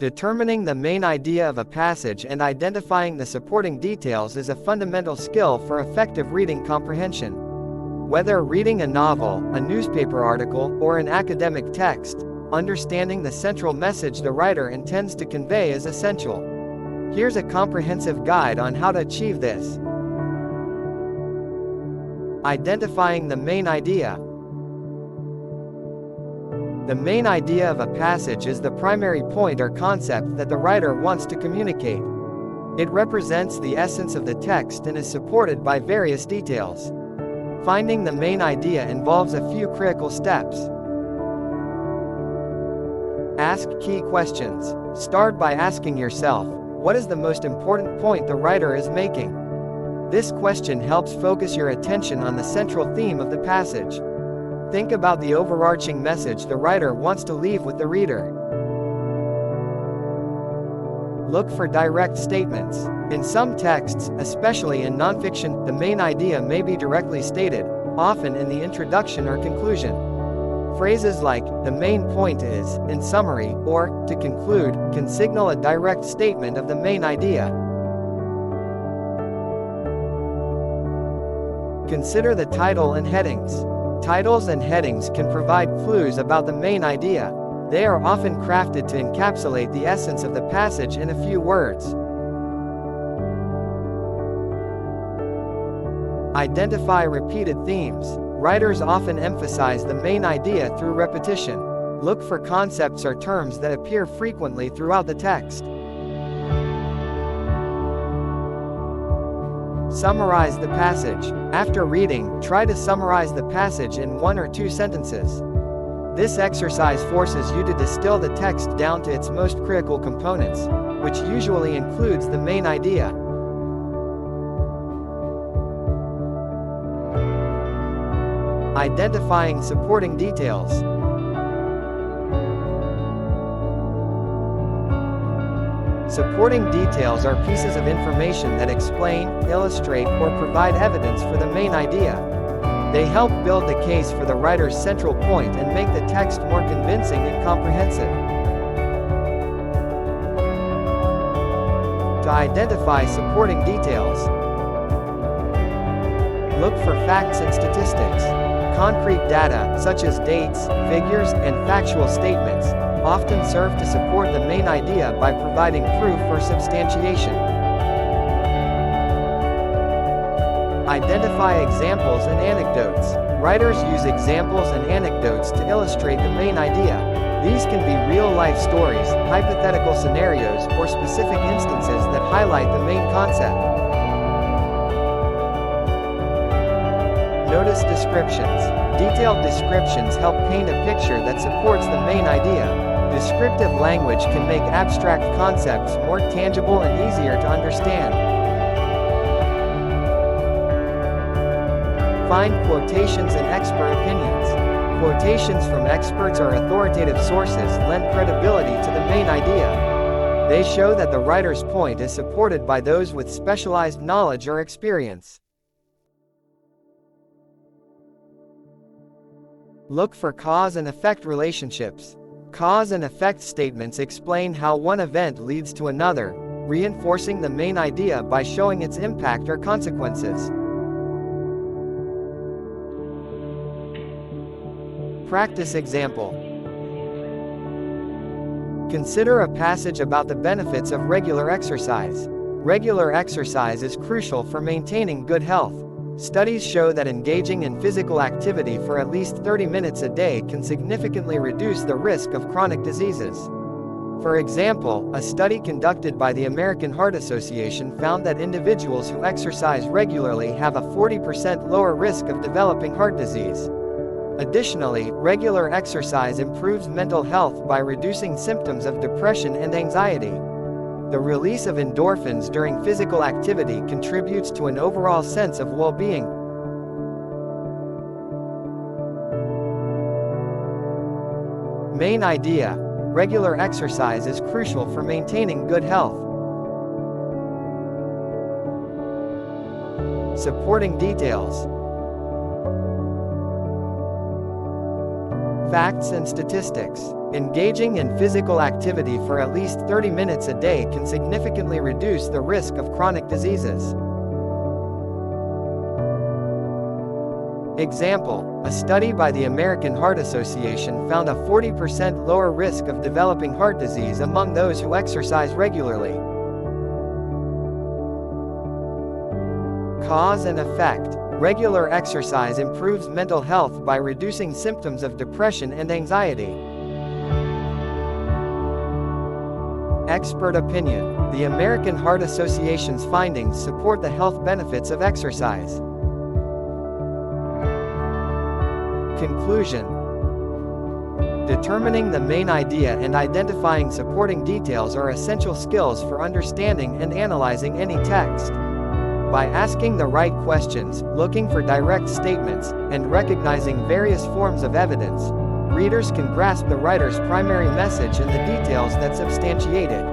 Determining the main idea of a passage and identifying the supporting details is a fundamental skill for effective reading comprehension. Whether reading a novel, a newspaper article, or an academic text, understanding the central message the writer intends to convey is essential. Here's a comprehensive guide on how to achieve this. Identifying the main idea. The main idea of a passage is the primary point or concept that the writer wants to communicate. It represents the essence of the text and is supported by various details. Finding the main idea involves a few critical steps. Ask key questions. Start by asking yourself, what is the most important point the writer is making? This question helps focus your attention on the central theme of the passage. Think about the overarching message the writer wants to leave with the reader. Look for direct statements. In some texts, especially in nonfiction, the main idea may be directly stated, often in the introduction or conclusion. Phrases like, "the main point is," in summary, or, "to conclude," can signal a direct statement of the main idea. Consider the title and headings. Titles and headings can provide clues about the main idea. They are often crafted to encapsulate the essence of the passage in a few words. Identify repeated themes. Writers often emphasize the main idea through repetition. Look for concepts or terms that appear frequently throughout the text. Summarize the passage. After reading, try to summarize the passage in 1 or 2 sentences. This exercise forces you to distill the text down to its most critical components, which usually includes the main idea. Identifying supporting details. Supporting details are pieces of information that explain, illustrate, or provide evidence for the main idea. They help build the case for the writer's central point and make the text more convincing and comprehensive. To identify supporting details, look for facts and statistics. Concrete data, such as dates, figures, and factual statements, often serve to support the main idea by providing proof or substantiation. Identify examples and anecdotes. Writers use examples and anecdotes to illustrate the main idea. These can be real-life stories, hypothetical scenarios, or specific instances that highlight the main concept. Notice descriptions. Detailed descriptions help paint a picture that supports the main idea. Descriptive language can make abstract concepts more tangible and easier to understand. Find quotations and expert opinions. Quotations from experts or authoritative sources lend credibility to the main idea. They show that the writer's point is supported by those with specialized knowledge or experience. Look for cause and effect relationships. Cause and effect statements explain how one event leads to another, reinforcing the main idea by showing its impact or consequences. Practice example. Consider a passage about the benefits of regular exercise. Regular exercise is crucial for maintaining good health. Studies show that engaging in physical activity for at least 30 minutes a day can significantly reduce the risk of chronic diseases. For example, a study conducted by the American Heart Association found that individuals who exercise regularly have a 40% lower risk of developing heart disease. Additionally, regular exercise improves mental health by reducing symptoms of depression and anxiety. The release of endorphins during physical activity contributes to an overall sense of well-being. Main idea. Regular exercise is crucial for maintaining good health. Supporting details. Facts and statistics. Engaging in physical activity for at least 30 minutes a day can significantly reduce the risk of chronic diseases. Example: a study by the American Heart Association found a 40% lower risk of developing heart disease among those who exercise regularly. Cause and effect. Regular exercise improves mental health by reducing symptoms of depression and anxiety. Expert opinion. The American Heart Association's findings support the health benefits of exercise. Conclusion. Determining the main idea and identifying supporting details are essential skills for understanding and analyzing any text. By asking the right questions, looking for direct statements, and recognizing various forms of evidence, readers can grasp the writer's primary message and the details that substantiate it.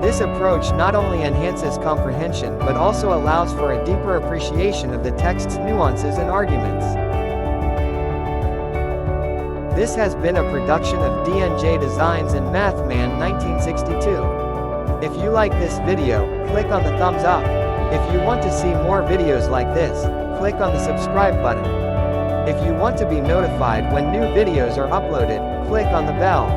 This approach not only enhances comprehension but also allows for a deeper appreciation of the text's nuances and arguments. This has been a production of D&J Designs and Mathman 1962. If you like this video, click on the thumbs up. If you want to see more videos like this, click on the subscribe button. If you want to be notified when new videos are uploaded, click on the bell.